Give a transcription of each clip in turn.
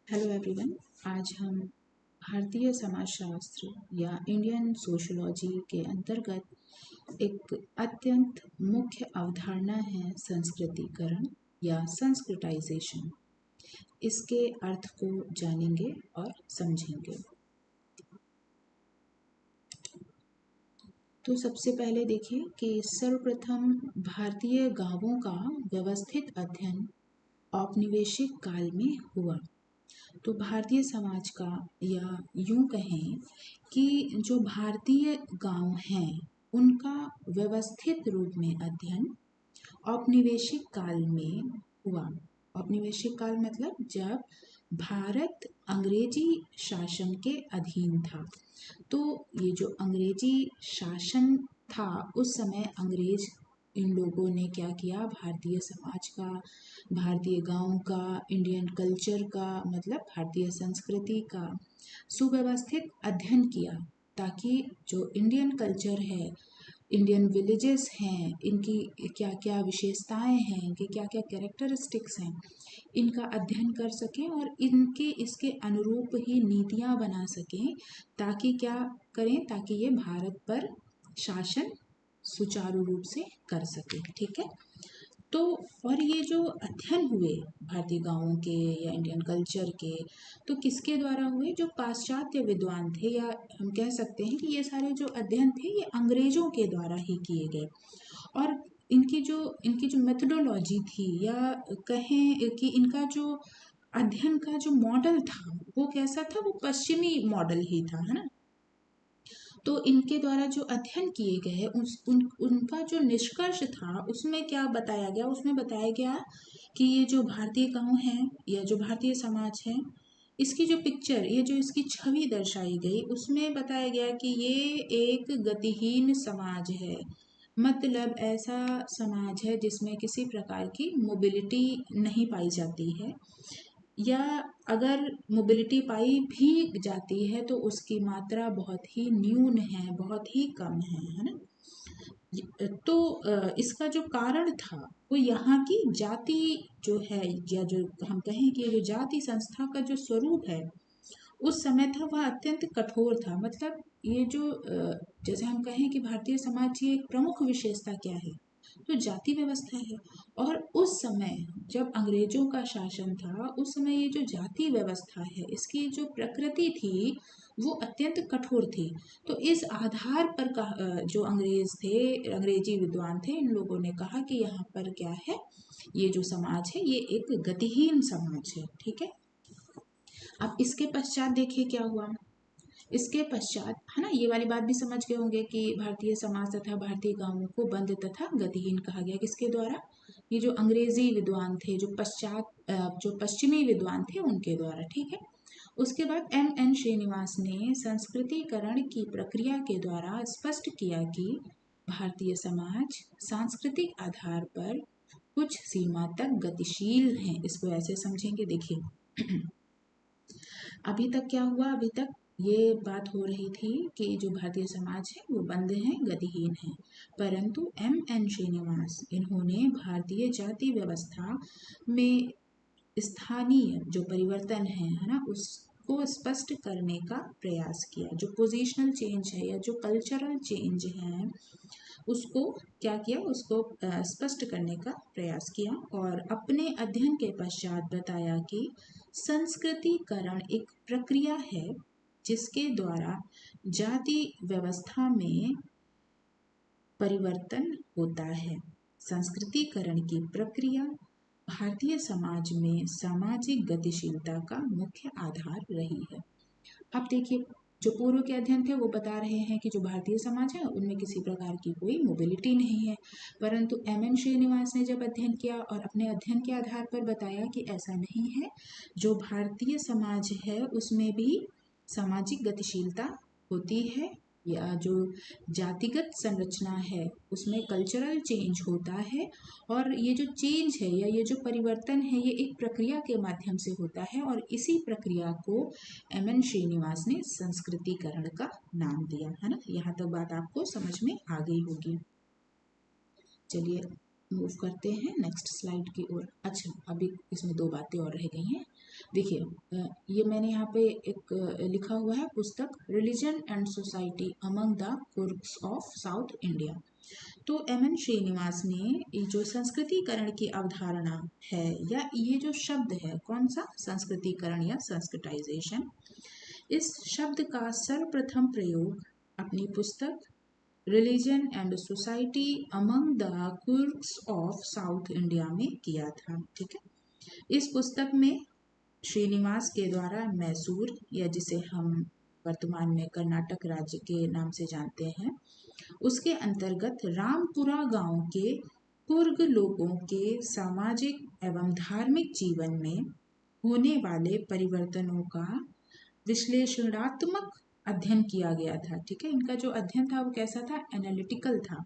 Hello everyone. आज हम भारतीय समाजशास्त्र या इंडियन सोशियोलॉजी के अंतर्गत एक अत्यंत मुख्य अवधारणा है संस्कृतिकरण या संस्कृताइजेशन। इसके अर्थ को जानेंगे और समझेंगे। तो सबसे पहले देखिए कि सर्वप्रथम भारतीय गांवों का व्यवस्थित अध्ययन औपनिवेशिक काल में हुआ। तो भारतीय समाज का या यूं कहें कि जो भारतीय गांव हैं उनका व्यवस्थित रूप में अध्ययन औपनिवेशिक काल में हुआ। औपनिवेशिक काल मतलब जब भारत अंग्रेजी शासन के अधीन था। तो ये जो अंग्रेजी शासन था उस समय अंग्रेज इन लोगों ने क्या किया, भारतीय समाज का, भारतीय गांव का, इंडियन कल्चर का मतलब भारतीय संस्कृति का सुव्यवस्थित अध्ययन किया, ताकि जो इंडियन कल्चर है, इंडियन विलेजेस हैं, इनकी क्या क्या विशेषताएं हैं, इनके क्या क्या कैरेक्टरिस्टिक्स हैं, इनका अध्ययन कर सकें और इनके इसके अनुरूप ही नीतियां बना सकें, ताकि क्या करें, ताकि ये भारत पर शासन सुचारू रूप से कर सके। ठीक है। तो और ये जो अध्ययन हुए भारतीय गांवों के या इंडियन कल्चर के, तो किसके द्वारा हुए? जो पाश्चात्य विद्वान थे, या हम कह सकते हैं कि ये सारे जो अध्ययन थे ये अंग्रेजों के द्वारा ही किए गए। और इनकी जो मेथोडोलॉजी थी, या कहें कि इनका जो अध्ययन का जो मॉडल था वो कैसा था? वो पश्चिमी मॉडल ही था, है ना। तो इनके द्वारा जो अध्ययन किए गए उनका जो निष्कर्ष था उसमें क्या बताया गया? उसमें बताया गया कि ये जो भारतीय गांव है या जो भारतीय समाज है, इसकी जो पिक्चर, ये जो इसकी छवि दर्शाई गई, उसमें बताया गया कि ये एक गतिहीन समाज है। मतलब ऐसा समाज है जिसमें किसी प्रकार की मोबिलिटी नहीं पाई जाती है, या अगर मोबिलिटी पाई भी जाती है तो उसकी मात्रा बहुत ही न्यून है, बहुत ही कम है ना। तो इसका जो कारण था वो यहाँ की जाति जो है, या जो हम कहें कि जो जाति संस्था का जो स्वरूप है उस समय था, वह अत्यंत कठोर था। मतलब ये जो जैसे हम कहें कि भारतीय समाज की एक प्रमुख विशेषता क्या है, तो जाति व्यवस्था है। और उस समय जब अंग्रेजों का शासन था उस समय ये जो जाति व्यवस्था है इसकी जो प्रकृति थी वो अत्यंत कठोर थी। तो इस आधार पर जो अंग्रेज थे, अंग्रेजी विद्वान थे, इन लोगों ने कहा कि यहाँ पर क्या है, ये जो समाज है ये एक गतिहीन समाज है। ठीक है। अब इसके पश्चात देखिए क्या हुआ। इसके पश्चात, है ना, ये वाली बात भी समझ गए होंगे कि भारतीय समाज तथा भारतीय गांवों को बंद तथा गतिहीन कहा गया। किसके द्वारा? ये जो अंग्रेजी विद्वान थे, जो पश्चिमी विद्वान थे उनके द्वारा। ठीक है। उसके बाद M.N. श्रीनिवास ने संस्कृतिकरण की प्रक्रिया के द्वारा स्पष्ट किया कि भारतीय समाज सांस्कृतिक आधार पर कुछ सीमा तक गतिशील है। इसको ऐसे समझेंगे, देखिए अभी तक क्या हुआ, अभी तक ये बात हो रही थी कि जो भारतीय समाज है वो बंद है, गतिहीन है। परंतु M.N. श्रीनिवास, इन्होंने भारतीय जाति व्यवस्था में स्थानीय जो परिवर्तन है ना, उसको स्पष्ट करने का प्रयास किया। जो पोजिशनल चेंज है या जो कल्चरल चेंज है उसको क्या किया, उसको स्पष्ट करने का प्रयास किया। और अपने अध्ययन के पश्चात बताया कि संस्कृतिकरण एक प्रक्रिया है जिसके द्वारा जाति व्यवस्था में परिवर्तन होता है। संस्कृतिकरण की प्रक्रिया भारतीय समाज में सामाजिक गतिशीलता का मुख्य आधार रही है। अब देखिए, जो पूर्व के अध्ययन थे वो बता रहे हैं कि जो भारतीय समाज है उनमें किसी प्रकार की कोई मोबिलिटी नहीं है। परंतु M.N. श्रीनिवास ने जब अध्ययन किया और अपने अध्ययन के आधार पर बताया कि ऐसा नहीं है, जो भारतीय समाज है उसमें भी सामाजिक गतिशीलता होती है, या जो जातिगत संरचना है उसमें कल्चरल चेंज होता है, और ये जो चेंज है या ये जो परिवर्तन है ये एक प्रक्रिया के माध्यम से होता है, और इसी प्रक्रिया को M.N. श्रीनिवास ने संस्कृतिकरण का नाम दिया, है ना। यहाँ तक बात आपको समझ में आ गई होगी। चलिए मूव करते हैं नेक्स्ट स्लाइड की ओर। अच्छा, अभी इसमें दो बातें और रह गई हैं। देखिए, ये मैंने यहाँ पे एक लिखा हुआ है पुस्तक religion and society among the Coorgs of South India. तो एम.एन. श्रीनिवास ने ये जो संस्कृतिकरण की अवधारणा है या ये जो शब्द है, कौन सा, संस्कृतिकरण या संस्कृताइजेशन, इस शब्द का सर्वप्रथम प्रयोग अपनी पुस्तक religion and society among the Coorgs of South India में किया था। ठीक है, इस पुस्तक में श्रीनिवास के द्वारा मैसूर, या जिसे हम वर्तमान में कर्नाटक राज्य के नाम से जानते हैं, उसके अंतर्गत रामपुरा गांव के कुर्ग लोगों के सामाजिक एवं धार्मिक जीवन में होने वाले परिवर्तनों का विश्लेषणात्मक अध्ययन किया गया था। ठीक है, इनका जो अध्ययन था वो कैसा था, एनालिटिकल था।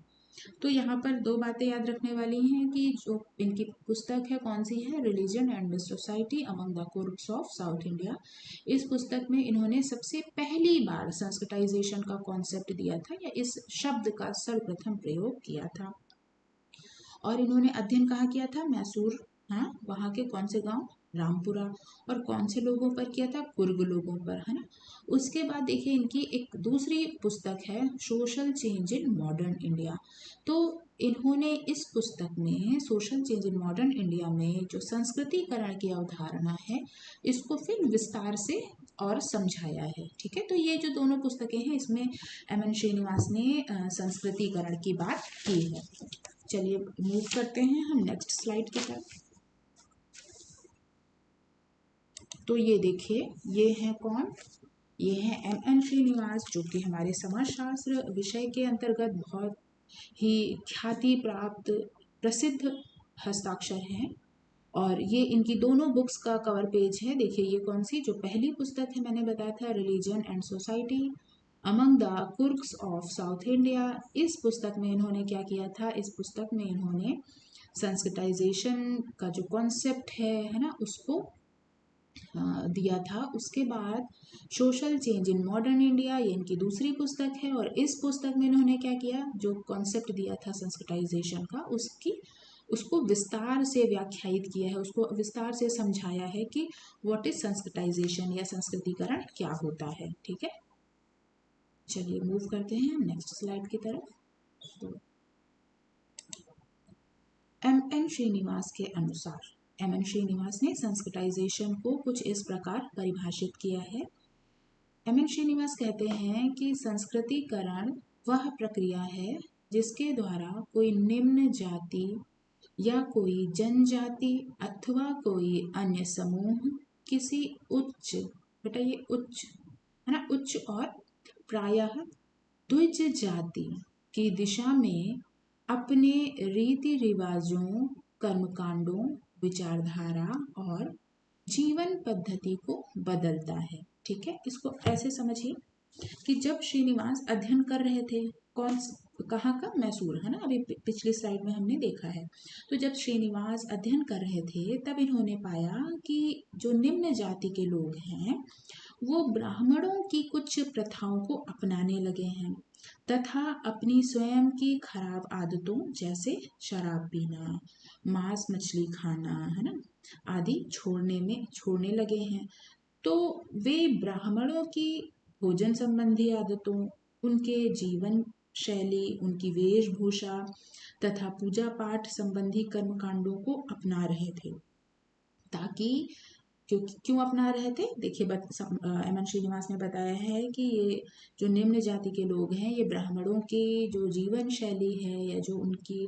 तो यहाँ पर दो बातें याद रखने वाली हैं कि जो इनकी पुस्तक है कौन सी है, religion and society among the Coorgs of South India. इस पुस्तक में इन्होंने सबसे पहली बार संस्कृताइजेशन का कॉन्सेप्ट दिया था या इस शब्द का सर्वप्रथम प्रयोग किया था। और इन्होंने अध्ययन कहाँ किया था, मैसूर, हाँ, वहाँ के कौन से गांव, रामपुरा, और कौन से लोगों पर किया था, कुर्ग लोगों पर, है ना। उसके बाद देखिए इनकी एक दूसरी पुस्तक है social change in modern India. तो इन्होंने इस पुस्तक में social change in modern India में जो संस्कृतिकरण की अवधारणा है इसको फिर विस्तार से और समझाया है। ठीक है, तो ये जो दोनों पुस्तकें हैं इसमें एम.एन. श्रीनिवास ने संस्कृतिकरण की बात की है। चलिए मूव करते हैं हम नेक्स्ट स्लाइड की तरफ। तो ये देखिए, ये हैं कौन, ये हैं एम.एन. श्रीनिवास, जो कि हमारे समाजशास्त्र विषय के अंतर्गत बहुत ही ख्याति प्राप्त प्रसिद्ध हस्ताक्षर हैं। और ये इनकी दोनों बुक्स का कवर पेज है। देखिए ये कौन सी, जो पहली पुस्तक है मैंने बताया था, religion and society among the Coorgs of South India. इस पुस्तक में इन्होंने क्या किया था, इस पुस्तक में इन्होंने संस्कृताइजेशन का जो कॉन्सेप्ट है ना, उसको दिया था। उसके बाद social change in modern India, ये इनकी दूसरी पुस्तक है, और इस पुस्तक में इन्होंने क्या किया, जो कॉन्सेप्ट दिया था संस्कृताइजेशन का उसको विस्तार से व्याख्यायित किया है, उसको विस्तार से समझाया है कि व्हाट इज संस्कृताइजेशन या संस्कृतिकरण क्या होता है। ठीक है, चलिए मूव करते हैं नेक्स्ट स्लाइड की तरफ। तो एम.एन. श्रीनिवास के अनुसार एम.एन. श्रीनिवास ने संस्कृताइजेशन को कुछ इस प्रकार परिभाषित किया है। एम.एन. श्रीनिवास कहते हैं कि संस्कृतिकरण वह प्रक्रिया है जिसके द्वारा कोई निम्न जाति या कोई जनजाति अथवा कोई अन्य समूह किसी उच्च, बेटा ये उच्च है ना, उच्च और प्रायः द्विज जाति की दिशा में अपने रीति रिवाजों, कर्मकांडों, विचारधारा और जीवन पद्धति को बदलता है। ठीक है, इसको ऐसे समझिए कि जब श्रीनिवास अध्ययन कर रहे थे, कहाँ का, मैसूर, है ना, अभी पिछली स्लाइड में हमने देखा है। तो जब श्रीनिवास अध्ययन कर रहे थे तब इन्होंने पाया कि जो निम्न जाति के लोग हैं वो ब्राह्मणों की कुछ प्रथाओं को अपनाने लगे हैं तथा अपनी स्वयं की खराब आदतों जैसे शराब पीना, मांस मछली खाना, है ना, आदि छोड़ने लगे हैं। तो वे ब्राह्मणों की भोजन संबंधी आदतों, उनके जीवन शैली, उनकी वेशभूषा तथा पूजा पाठ संबंधी कर्मकांडों को अपना रहे थे। ताकि क्यों अपना रहे थे, देखिए एम.एन. श्रीनिवास ने बताया है कि ये जो निम्न जाति के लोग हैं ये ब्राह्मणों की जो जीवन शैली है या जो उनकी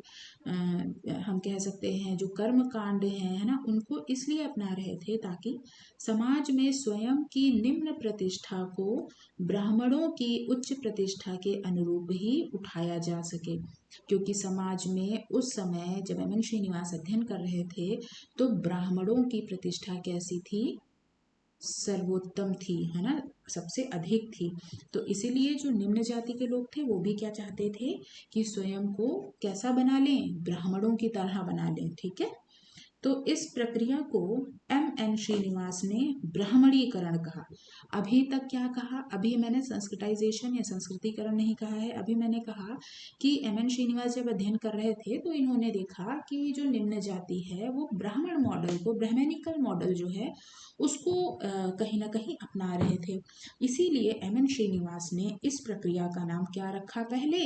हम कह सकते हैं जो कर्म कांड है ना, उनको इसलिए अपना रहे थे ताकि समाज में स्वयं की निम्न प्रतिष्ठा को ब्राह्मणों की उच्च प्रतिष्ठा के अनुरूप ही उठाया जा सके। क्योंकि समाज में उस समय जब एम.एन. श्रीनिवास अध्ययन कर रहे थे तो ब्राह्मणों की प्रतिष्ठा कैसी थी, सर्वोत्तम थी, है ना, सबसे अधिक थी। तो इसीलिए जो निम्न जाति के लोग थे वो भी क्या चाहते थे कि स्वयं को कैसा बना लें, ब्राह्मणों की तरह बना लें। ठीक है, तो इस प्रक्रिया को M.N. श्रीनिवास ने ब्राह्मणीकरण कहा। अभी तक क्या कहा? अभी मैंने संस्कृताइजेशन या संस्कृतिकरण नहीं कहा है। अभी मैंने कहा कि M.N. श्रीनिवास जब अध्ययन कर रहे थे तो इन्होंने देखा कि जो निम्न जाति है वो ब्राह्मण मॉडल को, ब्राह्मणिकल मॉडल जो है उसको कहीं ना कहीं अपना रहे थे। इसीलिए M.N. श्रीनिवास ने इस प्रक्रिया का नाम क्या रखा? पहले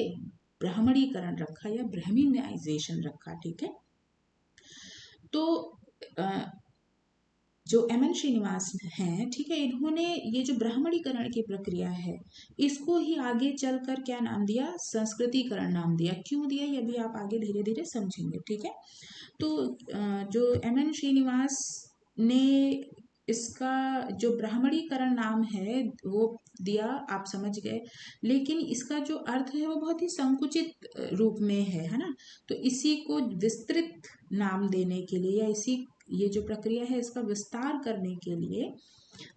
ब्राह्मणीकरण रखा या ब्राह्मणाइजेशन रखा। ठीक है, तो जो M.N. श्रीनिवास हैं, ठीक है, इन्होंने ये जो ब्राह्मणीकरण की प्रक्रिया है इसको ही आगे चलकर क्या नाम दिया? संस्कृतिकरण नाम दिया। क्यों दिया ये भी आप आगे धीरे धीरे समझेंगे। ठीक है, तो जो M.N. श्रीनिवास ने इसका जो ब्राह्मणीकरण नाम है वो दिया, आप समझ गए, लेकिन इसका जो अर्थ है वो बहुत ही संकुचित रूप में है ना। तो इसी को विस्तृत नाम देने के लिए या इसी ये जो प्रक्रिया है इसका विस्तार करने के लिए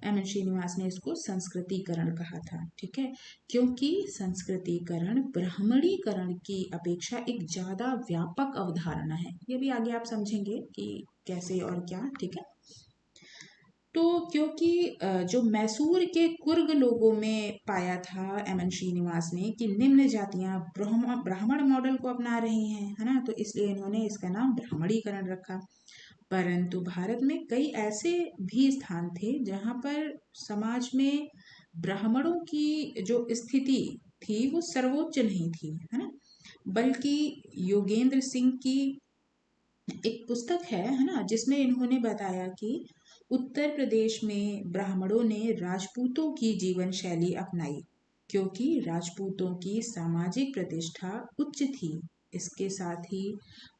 M.N. श्रीनिवास ने इसको संस्कृतिकरण कहा था। ठीक है, क्योंकि संस्कृतिकरण ब्राह्मणीकरण की अपेक्षा एक ज्यादा व्यापक अवधारणा है। ये भी आगे आप समझेंगे कि कैसे और क्या। ठीक है, तो क्योंकि जो मैसूर के कुर्ग लोगों में पाया था M.N. श्रीनिवास ने कि निम्न जातियां ब्राह्मण मॉडल को अपना रही हैं, है ना, तो इसलिए इन्होंने इसका नाम ब्राह्मणीकरण रखा। परंतु भारत में कई ऐसे भी स्थान थे जहां पर समाज में ब्राह्मणों की जो स्थिति थी वो सर्वोच्च नहीं थी, है ना, बल्कि योगेंद्र सिंह की एक पुस्तक है ना, जिसमें इन्होंने बताया कि उत्तर प्रदेश में ब्राह्मणों ने राजपूतों की जीवन शैली अपनाई क्योंकि राजपूतों की सामाजिक प्रतिष्ठा उच्च थी। इसके साथ ही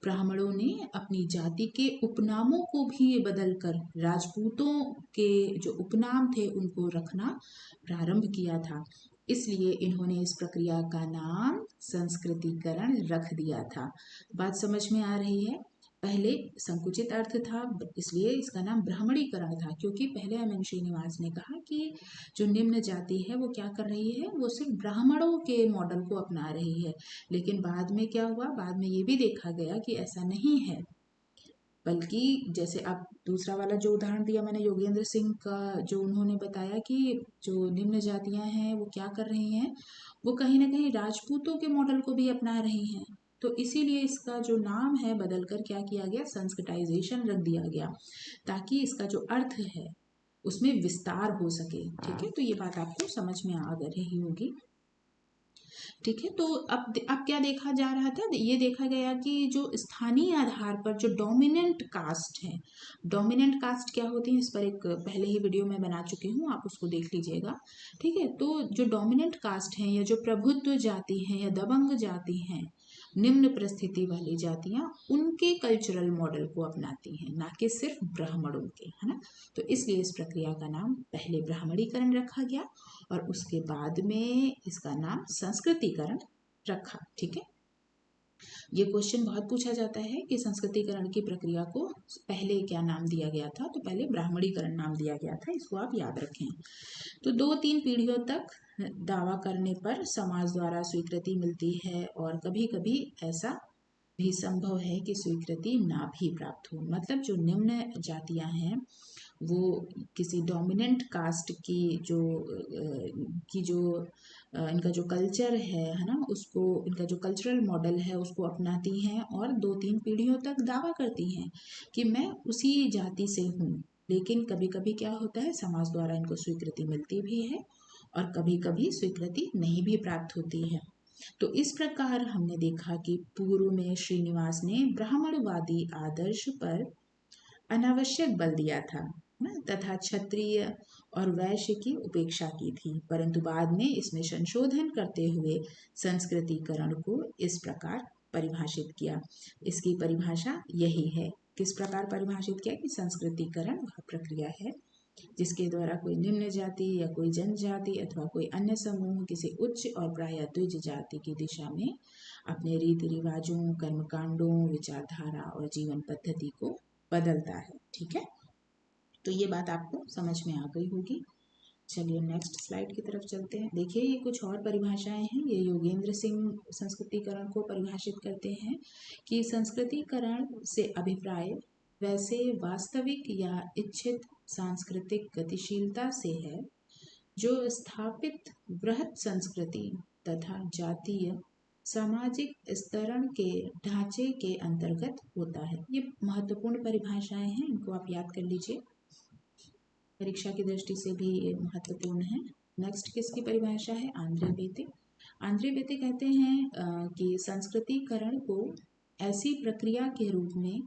ब्राह्मणों ने अपनी जाति के उपनामों को भी बदलकर राजपूतों के जो उपनाम थे उनको रखना प्रारंभ किया था। इसलिए इन्होंने इस प्रक्रिया का नाम संस्कृतिकरण रख दिया था। बात समझ में आ रही है? पहले संकुचित अर्थ था इसलिए इसका नाम ब्राह्मणीकरण था, क्योंकि पहले M.N. श्रीनिवास ने कहा कि जो निम्न जाति है वो क्या कर रही है? वो सिर्फ ब्राह्मणों के मॉडल को अपना रही है। लेकिन बाद में क्या हुआ? बाद में ये भी देखा गया कि ऐसा नहीं है, बल्कि जैसे अब दूसरा वाला जो उदाहरण दिया मैंने योगेंद्र सिंह का, जो उन्होंने बताया कि जो निम्न जातियां हैं वो क्या कर रही हैं, वो कहीं ना कहीं राजपूतों के मॉडल को भी अपना रही हैं। तो इसीलिए इसका जो नाम है बदलकर क्या किया गया? संस्कृताइजेशन रख दिया गया, ताकि इसका जो अर्थ है उसमें विस्तार हो सके। ठीक है, तो ये बात आपको समझ में आ रही होगी। ठीक है, तो अब क्या देखा जा रहा था? ये देखा गया कि जो स्थानीय आधार पर जो डोमिनेंट कास्ट है, डोमिनेंट कास्ट क्या होती है इस पर एक पहले ही वीडियो में बना चुकी हूँ, आप उसको देख लीजिएगा। ठीक है, तो जो डोमिनेंट कास्ट है या जो प्रभुत्व जाति है या दबंग जाति है, निम्न परिस्थिति वाली जातियां उनके कल्चरल मॉडल को अपनाती हैं, ना कि सिर्फ ब्राह्मणों के, है ना। तो इसलिए इस प्रक्रिया का नाम पहले ब्राह्मणीकरण रखा गया और उसके बाद में इसका नाम संस्कृतिकरण रखा। ठीक है, ये क्वेश्चन बहुत पूछा जाता है कि संस्कृतिकरण की प्रक्रिया को पहले क्या नाम दिया गया था? तो पहले ब्राह्मणीकरण नाम दिया गया था, इसको आप याद रखें। तो 2-3 पीढ़ियों तक दावा करने पर समाज द्वारा स्वीकृति मिलती है और कभी कभी ऐसा भी संभव है कि स्वीकृति ना भी प्राप्त हो। मतलब जो निम्न जातियां हैं वो किसी डोमिनेंट कास्ट की जो इनका जो कल्चर है ना, उसको, इनका जो कल्चरल मॉडल है उसको अपनाती हैं और 2-3 पीढ़ियों तक दावा करती हैं कि मैं उसी जाति से हूँ। लेकिन कभी कभी क्या होता है, समाज द्वारा इनको स्वीकृति मिलती भी है और कभी कभी स्वीकृति नहीं भी प्राप्त होती है। तो इस प्रकार हमने देखा कि पूर्व में श्रीनिवास ने ब्राह्मणवादी आदर्श पर अनावश्यक बल दिया था तथा क्षत्रिय और वैश्य की उपेक्षा की थी, परंतु बाद में इसमें संशोधन करते हुए संस्कृतिकरण को इस प्रकार परिभाषित किया। इसकी परिभाषा यही है। किस प्रकार परिभाषित किया? कि संस्कृतिकरण वह प्रक्रिया है जिसके द्वारा कोई निम्न जाति या कोई जनजाति अथवा कोई अन्य समूह किसी उच्च और प्रायः द्विज जाति की दिशा में अपने रीति रिवाजों, कर्मकांडों, विचारधारा और जीवन पद्धति को बदलता है। ठीक है, तो ये बात आपको समझ में आ गई होगी। चलिए नेक्स्ट स्लाइड की तरफ चलते हैं। देखिए ये कुछ और परिभाषाएं हैं। ये योगेंद्र सिंह संस्कृतिकरण को परिभाषित करते हैं कि संस्कृतिकरण से अभिप्राय वैसे वास्तविक या इच्छित सांस्कृतिक गतिशीलता से है, जो स्थापित बृहत संस्कृति तथा जातीय सामाजिक स्तरण के ढांचे के अंतर्गत होता है। ये महत्वपूर्ण परिभाषाएं हैं, इनको आप याद कर लीजिए, परीक्षा की दृष्टि से भी ये महत्वपूर्ण है। नेक्स्ट किसकी परिभाषा है? आंद्रे बेते। आंद्रे बेते कहते हैं कि संस्कृतिकरण को ऐसी प्रक्रिया के रूप में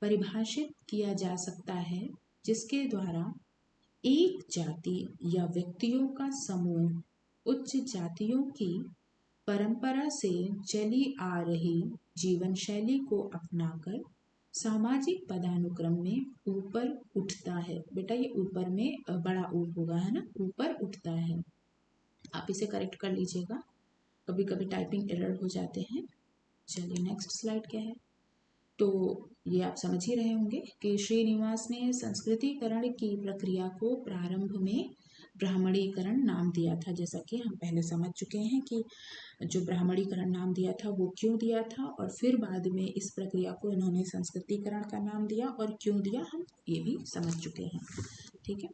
परिभाषित किया जा सकता है जिसके द्वारा एक जाति या व्यक्तियों का समूह उच्च जातियों की परंपरा से चली आ रही जीवन शैली को अपनाकर सामाजिक पदानुक्रम में ऊपर उठता है। बेटा ये ऊपर में बड़ा ऊ होगा, है ना, ऊपर उठता है। आप इसे करेक्ट कर लीजिएगा, कभी कभी टाइपिंग एरर हो जाते हैं। चलिए नेक्स्ट स्लाइड क्या है? तो ये आप समझ ही रहे होंगे कि श्रीनिवास ने संस्कृतिकरण की प्रक्रिया को प्रारंभ में ब्राह्मणीकरण नाम दिया था। जैसा कि हम पहले समझ चुके हैं कि जो ब्राह्मणीकरण नाम दिया था वो क्यों दिया था, और फिर बाद में इस प्रक्रिया को इन्होंने संस्कृतिकरण का नाम दिया, और क्यों दिया हम ये भी समझ चुके हैं। ठीक है,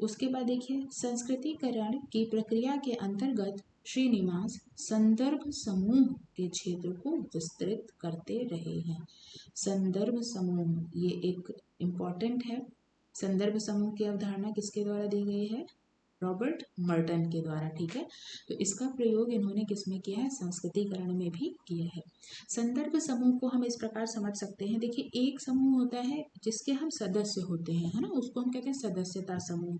उसके बाद देखिए, संस्कृतिकरण की प्रक्रिया के अंतर्गत श्रीनिवास संदर्भ समूह के क्षेत्र को विस्तृत करते रहे हैं। संदर्भ समूह ये एक इम्पॉर्टेंट है। संदर्भ समूह की अवधारणा किसके द्वारा दी गई है? रॉबर्ट मर्टन के द्वारा। ठीक है, तो इसका प्रयोग इन्होंने किसमें किया है? संस्कृतिकरण में भी किया है। संदर्भ समूह को हम इस प्रकार समझ सकते हैं, देखिए एक समूह होता है जिसके हम सदस्य होते हैं, है ना, उसको हम कहते हैं सदस्यता समूह।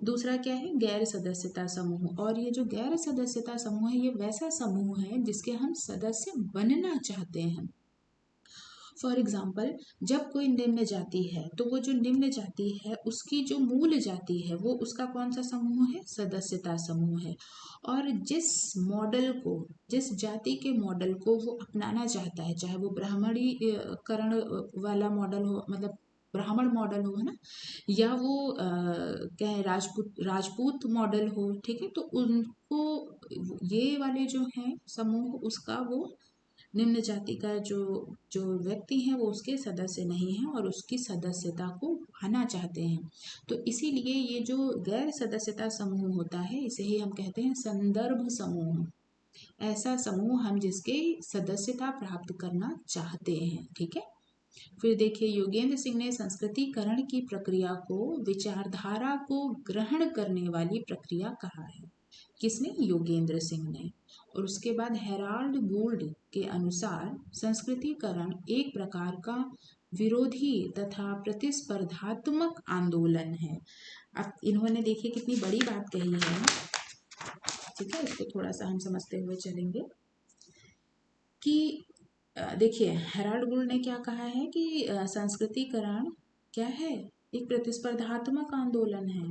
दूसरा क्या है? गैर सदस्यता समूह। और ये जो गैर सदस्यता समूह है, ये वैसा समूह है जिसके हम सदस्य बनना चाहते हैं। फॉर एग्जाम्पल, जब कोई निम्न जाति है तो वो जो निम्न जाति है उसकी जो मूल जाति है वो उसका कौन सा समूह है? सदस्यता समूह है। और जिस मॉडल को, जिस जाति के मॉडल को वो अपनाना चाहता है, चाहे वो ब्राह्मणीकरण वाला मॉडल हो, मतलब ब्राह्मण मॉडल हो, है ना, या वो क्या है, राजपूत मॉडल हो, ठीक है, तो उनको ये वाले जो हैं समूह, उसका वो निम्न जाति का जो जो व्यक्ति हैं वो उसके सदस्य नहीं हैं और उसकी सदस्यता को बढ़ाना चाहते हैं। तो इसीलिए ये जो गैर सदस्यता समूह होता है इसे ही हम कहते हैं संदर्भ समूह। ऐसा समूह हम जिसके सदस्यता प्राप्त करना चाहते हैं। ठीक है, फिर देखिए, योगेंद्र सिंह ने संस्कृतिकरण की प्रक्रिया को विचारधारा को ग्रहण करने वाली प्रक्रिया कहा है। किसने? योगेंद्र सिंह ने। और उसके बाद हेराल्ड गूल्ड के अनुसार संस्कृतिकरण एक प्रकार का विरोधी तथा प्रतिस्पर्धात्मक आंदोलन है। अब इन्होंने देखिए कितनी बड़ी बात कही है ना, ठीक है, इसको थोड़ा सा हम समझते हुए चलेंगे कि देखिए, हेराल्ड गूल्ड ने क्या कहा है कि संस्कृतिकरण क्या है? एक प्रतिस्पर्धात्मक आंदोलन है।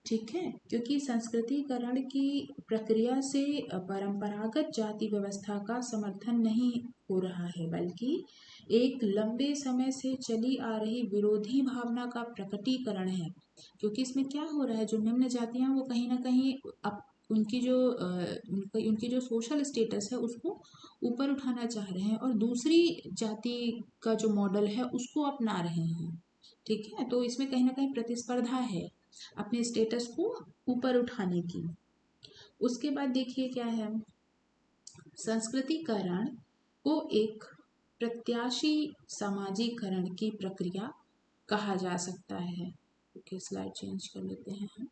ठीक है, क्योंकि संस्कृतिकरण की प्रक्रिया से परंपरागत जाति व्यवस्था का समर्थन नहीं हो रहा है, बल्कि एक लंबे समय से चली आ रही विरोधी भावना का प्रकटीकरण है। क्योंकि इसमें क्या हो रहा है, जो निम्न जातियां वो कहीं ना कहीं उनकी जो सोशल स्टेटस है उसको ऊपर उठाना चाह रहे हैं और दूसरी जाति का जो मॉडल है उसको अपना रहे हैं। ठीक है, तो इसमें कहीं ना कहीं प्रतिस्पर्धा है अपने स्टेटस को ऊपर उठाने की। उसके बाद देखिए क्या है, संस्कृतिकरण को एक प्रत्याशी समाजीकरण की प्रक्रिया कहा जा सकता है। ओके, स्लाइड चेंज कर लेते हैं हम।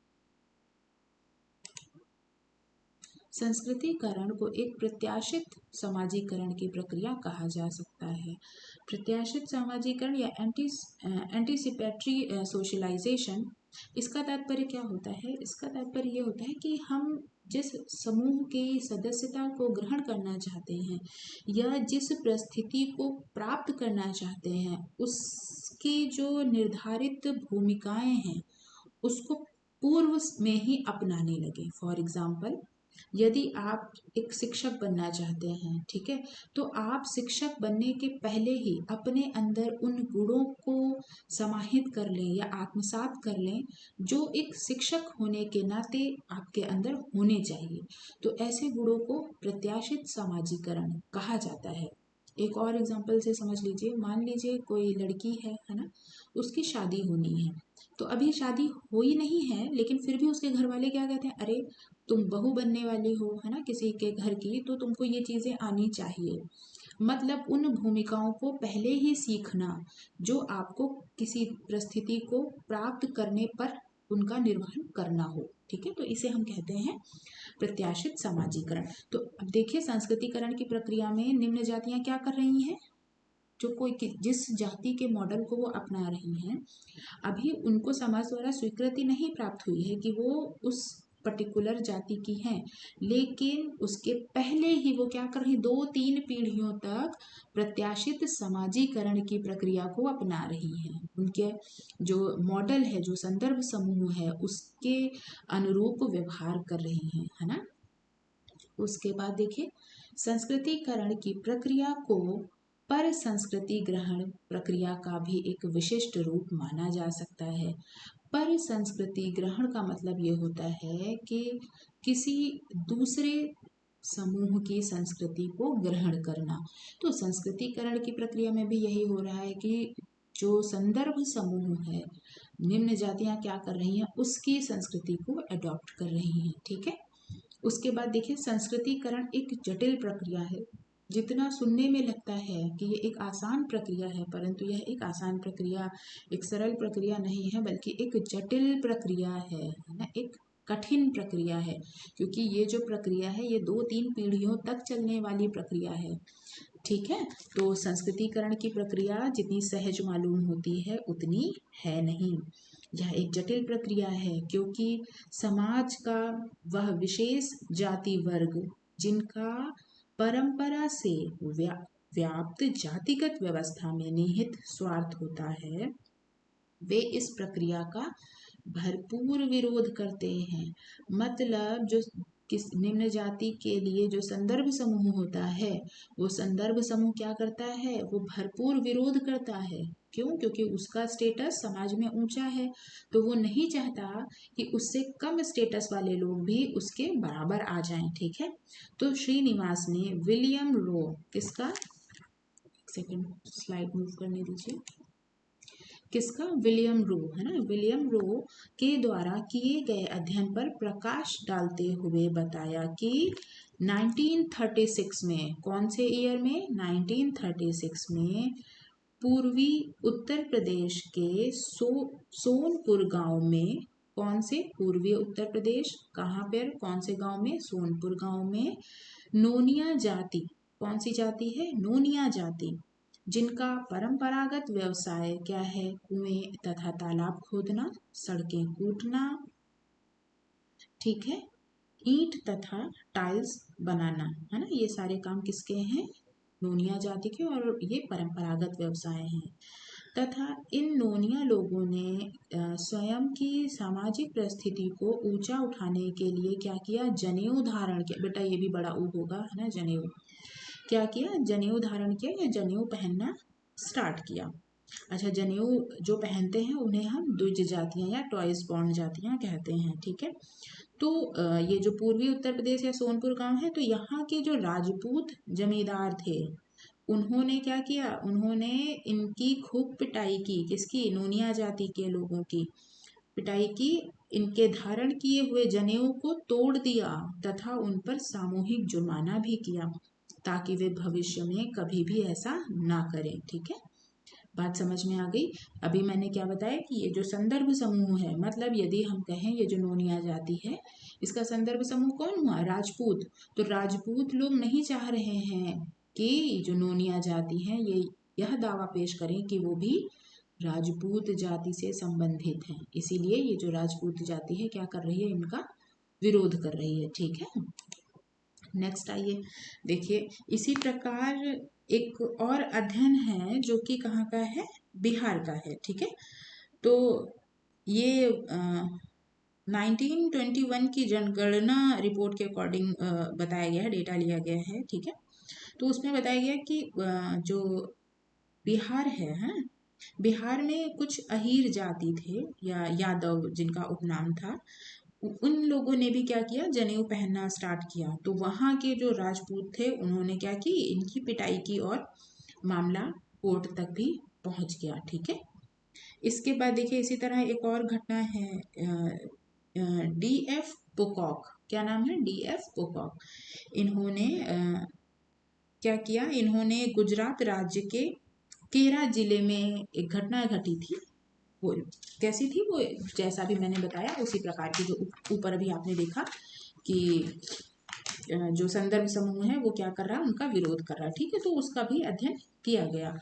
संस्कृतिकरण को एक प्रत्याशित समाजीकरण की प्रक्रिया कहा जा सकता है। प्रत्याशित समाजीकरण या एंटीसिपेटरी सोशलाइजेशन, इसका तात्पर्य क्या होता है? इसका तात्पर्य ये होता है कि हम जिस समूह की सदस्यता को ग्रहण करना चाहते हैं या जिस परिस्थिति को प्राप्त करना चाहते हैं उसकी जो निर्धारित भूमिकाएं हैं उसको पूर्व में ही अपनाने लगे। फॉर एग्जाम्पल, यदि आप एक शिक्षक बनना चाहते हैं, ठीक है, तो आप शिक्षक बनने के पहले ही अपने अंदर उन गुणों को समाहित कर लें या आत्मसात कर लें जो एक शिक्षक होने के नाते आपके अंदर होने चाहिए। तो ऐसे गुणों को प्रत्याशित समाजीकरण कहा जाता है। एक और एग्जांपल से समझ लीजिए, मान लीजिए कोई लड़की है ना, उसकी शादी होनी है, तो अभी शादी हुई नहीं है, लेकिन फिर भी उसके घर वाले क्या कहते हैं, अरे तुम बहू बनने वाली हो, है ना, किसी के घर की, तो तुमको ये चीज़ें आनी चाहिए। मतलब उन भूमिकाओं को पहले ही सीखना जो आपको किसी परिस्थिति को प्राप्त करने पर उनका निर्वहन करना हो। ठीक है, तो इसे हम कहते हैं प्रत्याशित समाजीकरण। तो अब देखिए, संस्कृतिकरण की प्रक्रिया में निम्न जातियां क्या कर रही हैं, जो जिस जाति के मॉडल को वो अपना रही हैं, अभी उनको समाज द्वारा स्वीकृति नहीं प्राप्त हुई है कि वो उस पर्टिकुलर जाति की हैं, लेकिन उसके पहले ही वो क्या कर रही, 2-3 पीढ़ियों तक प्रत्याशित समाजीकरण की प्रक्रिया को अपना रही हैं। उनके जो मॉडल है, जो संदर्भ समूह है, उसके अनुरूप व्यवहार कर रही हैं, है ना। उसके बाद देखिए, संस्कृतिकरण की प्रक्रिया को पर संस्कृति ग्रहण प्रक्रिया का भी एक विशिष्ट रूप माना जा सकता है। पर संस्कृति ग्रहण का मतलब ये होता है कि किसी दूसरे समूह की संस्कृति को ग्रहण करना। तो संस्कृतिकरण की प्रक्रिया में भी यही हो रहा है कि जो संदर्भ समूह है, निम्न जातियां क्या कर रही हैं, उसकी संस्कृति को अडॉप्ट कर रही हैं। ठीक है, उसके बाद देखिए, संस्कृतिकरण एक जटिल प्रक्रिया है। जितना सुनने में लगता है कि ये एक आसान प्रक्रिया है, परंतु यह एक आसान प्रक्रिया, एक सरल प्रक्रिया नहीं है, बल्कि एक जटिल प्रक्रिया है ना, एक कठिन प्रक्रिया है। क्योंकि ये जो प्रक्रिया है, ये 2-3 पीढ़ियों तक चलने वाली प्रक्रिया है। ठीक है, तो संस्कृतिकरण की प्रक्रिया जितनी सहज मालूम होती है, उतनी है नहीं। यह एक जटिल प्रक्रिया है, क्योंकि समाज का वह विशेष जाति वर्ग जिनका परंपरा से व्याप्त जातिगत व्यवस्था में निहित स्वार्थ होता है, वे इस प्रक्रिया का भरपूर विरोध करते हैं। मतलब जो किस निम्न जाति के लिए जो संदर्भ समूह होता है, वो संदर्भ समूह क्या करता है, वो भरपूर विरोध करता है। क्यों? क्योंकि उसका स्टेटस समाज में ऊंचा है, तो वो नहीं चाहता कि उससे कम स्टेटस वाले लोग भी उसके बराबर आ जाएं। ठीक है, तो श्रीनिवास ने विलियम रो, किसका, एक सेकेंड स्लाइड मूव करने दीजिए, किसका, विलियम रो, है ना, विलियम रो के द्वारा किए गए अध्ययन पर प्रकाश डालते हुए बताया कि 1936 में, कौन से ईयर में, 1936 में पूर्वी उत्तर प्रदेश के सोनपुर गांव में, कौन से, पूर्वी उत्तर प्रदेश, कहाँ पर, कौन से गांव में, सोनपुर गांव में, नोनिया जाति, कौन सी जाति है, नोनिया जाति, जिनका परंपरागत व्यवसाय क्या है, कुएं तथा तालाब खोदना, सड़कें कूटना, ठीक है, ईंट तथा टाइल्स बनाना, है ना, ये सारे काम किसके हैं, नोनिया जाति के, और ये परंपरागत व्यवसाय हैं। तथा इन नोनिया लोगों ने स्वयं की सामाजिक परिस्थिति को ऊंचा उठाने के लिए क्या किया, जनेऊ धारण किया। बेटा ये भी बड़ा ऊ होगा, है ना, जनेऊ, क्या किया, जनेऊ धारण किया या जनेऊ पहनना स्टार्ट किया। अच्छा, जनेऊ जो पहनते हैं उन्हें हम द्विज जातियां या टॉयज बॉन्ड जातियां कहते हैं। ठीक है, तो ये जो पूर्वी उत्तर प्रदेश या सोनपुर गांव है, तो यहाँ के जो राजपूत जमींदार थे, उन्होंने क्या किया, उन्होंने इनकी खूब पिटाई की, किसकी, नोनिया जाति के लोगों की पिटाई की, इनके धारण किए हुए जनेऊ को तोड़ दिया तथा उन पर सामूहिक जुर्माना भी किया, ताकि वे भविष्य में कभी भी ऐसा ना करें। ठीक है, बात समझ में आ गई। अभी मैंने क्या बताया कि ये जो संदर्भ समूह है, मतलब यदि हम कहें ये जो नोनिया जाति है, इसका संदर्भ समूह कौन हुआ, राजपूत। तो राजपूत लोग नहीं चाह रहे हैं कि जो नोनिया जाति है, ये यह दावा पेश करें कि वो भी राजपूत जाति से संबंधित हैं। इसीलिए ये जो राजपूत जाति है क्या कर रही है, इनका विरोध कर रही है। ठीक है, नेक्स्ट आइए, देखिए इसी प्रकार एक और अध्ययन है जो कि कहाँ का है, बिहार का है। ठीक है, तो ये 1921 की जनगणना रिपोर्ट के अकॉर्डिंग बताया गया है, डेटा लिया गया है। ठीक है, तो उसमें बताया गया कि जो बिहार है, बिहार में कुछ अहीर जाति थे या यादव जिनका उपनाम था, उन लोगों ने भी क्या किया, जनेऊ पहनना स्टार्ट किया। तो वहां के जो राजपूत थे उन्होंने क्या की, इनकी पिटाई की और मामला कोर्ट तक भी पहुंच गया। ठीक है, इसके बाद देखिए इसी तरह एक और घटना है, डीएफ पोकॉक, क्या नाम है, डीएफ पोकॉक। इन्होंने क्या किया, इन्होंने गुजरात राज्य के केरा जिले में एक घटना घटी थी। वो कैसी थी, वो जैसा भी मैंने बताया उसी प्रकार की, जो ऊपर अभी आपने देखा कि जो संदर्भ समूह है वो क्या कर रहा है, उनका विरोध कर रहा है। ठीक है, तो उसका भी अध्ययन किया गया।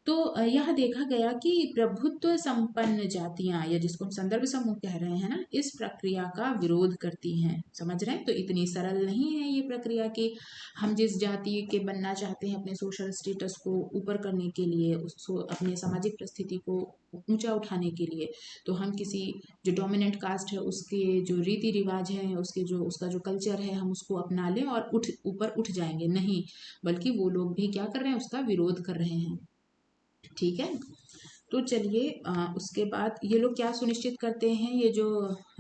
तो यह देखा गया कि प्रभुत्व संपन्न जातियां, या जिसको हम संदर्भ समूह कह रहे हैं ना, इस प्रक्रिया का विरोध करती हैं। समझ रहे हैं, तो इतनी सरल नहीं है ये प्रक्रिया कि हम जिस जाति के बनना चाहते हैं अपने सोशल स्टेटस को ऊपर करने के लिए, उसको अपने सामाजिक परिस्थिति को ऊंचा उठाने के लिए, तो हम किसी जो डोमिनेंट कास्ट है उसके जो रीति रिवाज है, उसका जो कल्चर है, हम उसको अपना लें और ऊपर उठ जाएंगे, नहीं, बल्कि वो लोग भी क्या कर रहे हैं, उसका विरोध कर रहे हैं। ठीक है, तो चलिए उसके बाद ये लोग क्या सुनिश्चित करते हैं, ये जो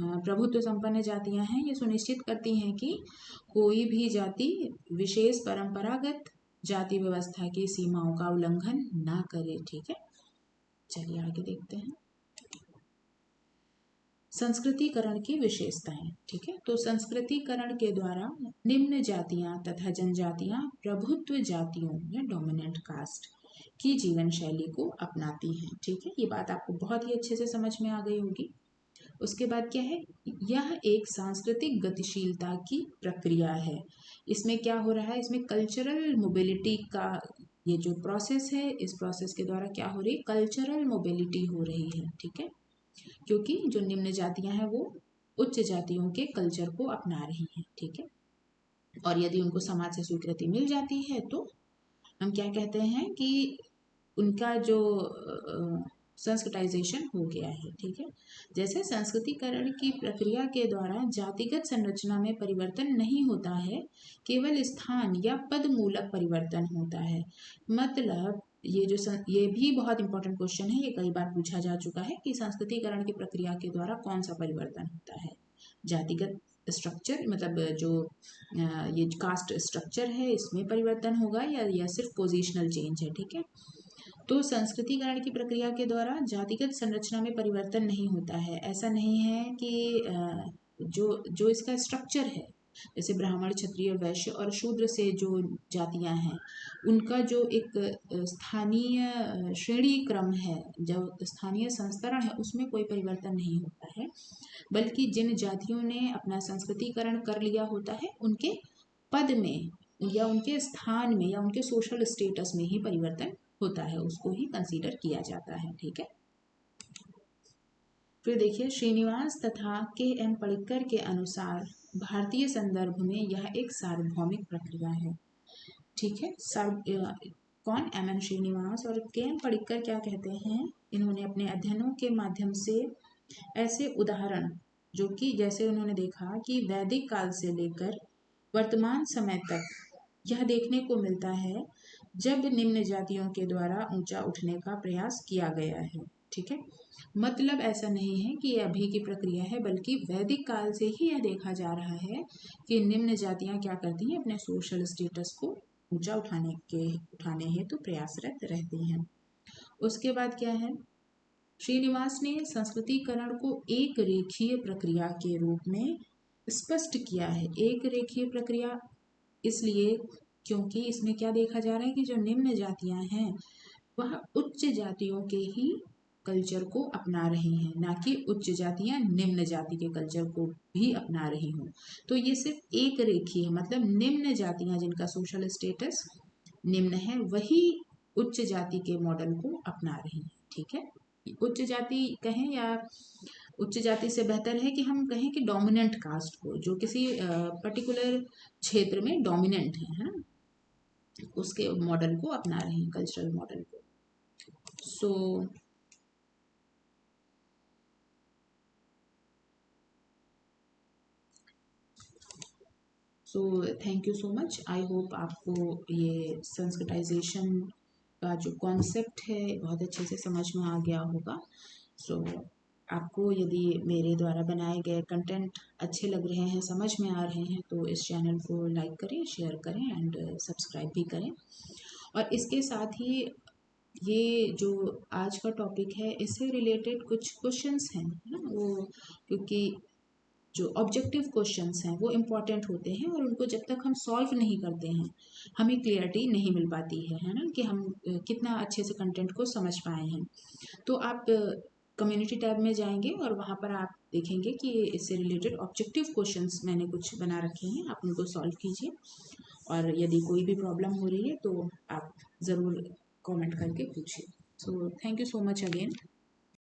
प्रभुत्व संपन्न जातियां हैं ये सुनिश्चित करती हैं कि कोई भी जाति विशेष परंपरागत जाति व्यवस्था की सीमाओं का उल्लंघन ना करे। ठीक है, चलिए आगे देखते हैं संस्कृतिकरण की विशेषताएं। ठीक है, तो संस्कृतिकरण के द्वारा निम्न जातियां तथा जनजातियां प्रभुत्व जातियों या डोमिनेंट कास्ट की जीवन शैली को अपनाती हैं। ठीक है, ये बात आपको बहुत ही अच्छे से समझ में आ गई होगी। उसके बाद क्या है, यह एक सांस्कृतिक गतिशीलता की प्रक्रिया है। इसमें क्या हो रहा है, इसमें कल्चरल मोबिलिटी का ये जो प्रोसेस है, इस प्रोसेस के द्वारा क्या हो रही है, कल्चरल मोबिलिटी हो रही है। ठीक है, क्योंकि जो निम्न जातियां हैं वो उच्च जातियों के कल्चर को अपना रही हैं। ठीक है, और यदि उनको समाज से स्वीकृति मिल जाती है तो हम क्या कहते हैं कि उनका जो संस्कृताइजेशन हो गया है। ठीक है, जैसे संस्कृतिकरण की प्रक्रिया के द्वारा जातिगत संरचना में परिवर्तन नहीं होता है, केवल स्थान या पद मूलक परिवर्तन होता है। मतलब ये भी बहुत इंपॉर्टेंट क्वेश्चन है, ये कई बार पूछा जा चुका है कि संस्कृतिकरण की प्रक्रिया के द्वारा कौन सा परिवर्तन होता है, जातिगत स्ट्रक्चर, मतलब जो ये कास्ट स्ट्रक्चर है इसमें परिवर्तन होगा या सिर्फ पोजिशनल चेंज है। ठीक है, तो संस्कृतिकरण की प्रक्रिया के द्वारा जातिगत संरचना में परिवर्तन नहीं होता है। ऐसा नहीं है कि जो जो इसका स्ट्रक्चर है, जैसे ब्राह्मण, क्षत्रिय, वैश्य और शूद्र से जो जातियां हैं उनका जो एक स्थानीय श्रेणी क्रम है, जो स्थानीय संस्करण है, उसमें कोई परिवर्तन नहीं होता है, बल्कि जिन जातियों ने अपना संस्कृतिकरण कर लिया होता है उनके पद में या उनके स्थान में या उनके सोशल स्टेटस में ही परिवर्तन होता है, उसको ही कंसीडर किया जाता है। ठीक है, फिर देखिए श्रीनिवास तथा के.एम. पडिक्कर के अनुसार भारतीय संदर्भ में यह एक सार्वभौमिक प्रक्रिया है। ठीक है, कौन, एम.एन. श्रीनिवास और के.एम. पडिक्कर क्या कहते हैं, इन्होंने अपने अध्ययनों के माध्यम से ऐसे उदाहरण, जो कि जैसे उन्होंने देखा कि वैदिक काल से लेकर वर्तमान समय तक यह देखने को मिलता है जब निम्न जातियों के द्वारा ऊंचा उठने का प्रयास किया गया है। ठीक है, मतलब ऐसा नहीं है कि यह अभी की प्रक्रिया है, बल्कि वैदिक काल से ही यह देखा जा रहा है कि निम्न जातियां क्या करती हैं, अपने सोशल स्टेटस को ऊंचा उठाने हेतु प्रयासरत रहती हैं। उसके बाद क्या है, श्रीनिवास ने संस्कृतिकरण को एक रेखीय प्रक्रिया के रूप में स्पष्ट किया है। एक रेखीय प्रक्रिया इसलिए क्योंकि इसमें क्या देखा जा रहा है कि जो निम्न जातियां हैं वह उच्च जातियों के ही कल्चर को अपना रही हैं, ना कि उच्च जातियां निम्न जाति के कल्चर को भी अपना रही हों। तो ये सिर्फ एक रेखीय है, मतलब निम्न जातियां जिनका सोशल स्टेटस निम्न है वही उच्च जाति के मॉडल को अपना रही हैं। ठीक है, उच्च जाति कहें या उच्च जाति से बेहतर है कि हम कहें कि डोमिनेंट कास्ट को, जो किसी पर्टिकुलर क्षेत्र में डोमिनेंट है ना, उसके मॉडल को अपना रहे हैं, कल्चरल मॉडल को। So thank you so much. I hope आपको ये संस्कृताइजेशन का जो कॉन्सेप्ट है बहुत अच्छे से समझ में आ गया होगा। सो आपको यदि मेरे द्वारा बनाए गए कंटेंट अच्छे लग रहे हैं, समझ में आ रहे हैं, तो इस चैनल को लाइक करें, शेयर करें एंड सब्सक्राइब भी करें। और इसके साथ ही ये जो आज का टॉपिक है, इससे रिलेटेड कुछ क्वेश्चंस हैं, है ना, वो क्योंकि जो ऑब्जेक्टिव क्वेश्चंस हैं वो इम्पॉर्टेंट होते हैं और उनको जब तक हम सॉल्व नहीं करते हैं हमें क्लियरिटी नहीं मिल पाती है ना, कि हम कितना अच्छे से कंटेंट को समझ पाए हैं। तो आप कम्युनिटी टैब में जाएंगे और वहाँ पर आप देखेंगे कि इससे रिलेटेड ऑब्जेक्टिव क्वेश्चंस मैंने कुछ बना रखे हैं, आप उनको सॉल्व कीजिए। और यदि कोई भी प्रॉब्लम हो रही है तो आप ज़रूर कमेंट करके पूछिए। So thank you so much again.